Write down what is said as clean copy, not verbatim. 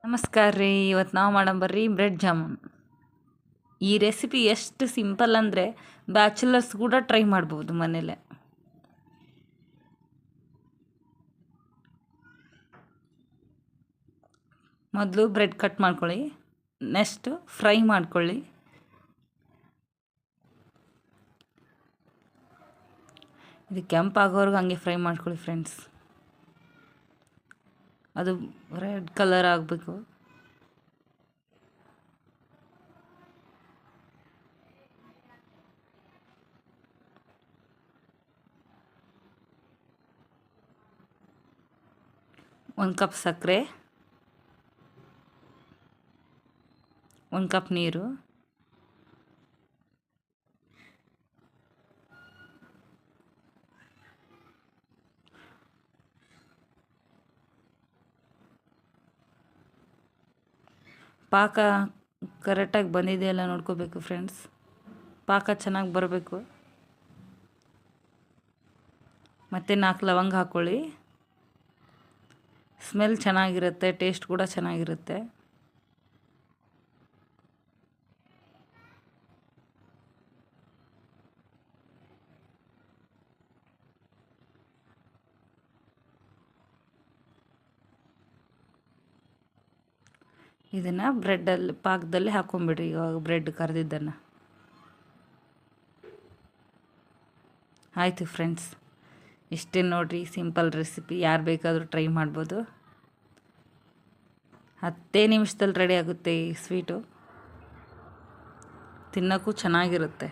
ನಮಸ್ಕಾರ ರೀ. ಇವತ್ತು ನಾವು ಮಾಡಂಬರ್ರಿ ಬ್ರೆಡ್ ಜಾಮೂನ್. ಈ ರೆಸಿಪಿ ಎಷ್ಟು ಸಿಂಪಲ್ ಅಂದರೆ ಬ್ಯಾಚುಲರ್ಸ್ ಕೂಡ ಟ್ರೈ ಮಾಡ್ಬೋದು ಮನೇಲೆ. ಮೊದಲು ಬ್ರೆಡ್ ಕಟ್ ಮಾಡ್ಕೊಳ್ಳಿ, ನೆಕ್ಸ್ಟ್ ಫ್ರೈ ಮಾಡ್ಕೊಳ್ಳಿ. ಇದು ಕೆಂಪಾಗೋರ್ಗೆ ಹಂಗೆ ಫ್ರೈ ಮಾಡ್ಕೊಳ್ಳಿ ಫ್ರೆಂಡ್ಸ್. ಅದು ರೆಡ್ ಕಲರ್ ಆಗಬೇಕು. ಒಂದು ಕಪ್ ಸಕ್ಕರೆ, ಒಂದು ಕಪ್ ನೀರು, ಪಾಕ ಕರೆಕ್ಟಾಗಿ ಬಂದಿದೆಯಲ್ಲ ನೋಡ್ಕೋಬೇಕು ಫ್ರೆಂಡ್ಸ್. ಪಾಕ ಚೆನ್ನಾಗಿ ಬರಬೇಕು. ಮತ್ತು 4 ಲವಂಗ ಹಾಕ್ಕೊಳ್ಳಿ. ಸ್ಮೆಲ್ ಚೆನ್ನಾಗಿರುತ್ತೆ, ಟೇಸ್ಟ್ ಕೂಡ ಚೆನ್ನಾಗಿರುತ್ತೆ. ಇದನ್ನು ಬ್ರೆಡ್ಡಲ್ಲಿ ಪಾಕದಲ್ಲಿ ಹಾಕ್ಕೊಂಬಿಡ್ರಿ. ಇವಾಗ ಬ್ರೆಡ್ ಕರೆದಿದ್ದನ್ನು ಆಯಿತು ಫ್ರೆಂಡ್ಸ್. ಇಷ್ಟೇ ನೋಡಿರಿ, ಸಿಂಪಲ್ ರೆಸಿಪಿ. ಯಾರು ಬೇಕಾದರೂ ಟ್ರೈ ಮಾಡ್ಬೋದು. 10 ನಿಮಿಷದಲ್ಲಿ ರೆಡಿ ಆಗುತ್ತೆ ಈ ಸ್ವೀಟು. ತಿನ್ನೋಕ್ಕೂ ಚೆನ್ನಾಗಿರುತ್ತೆ.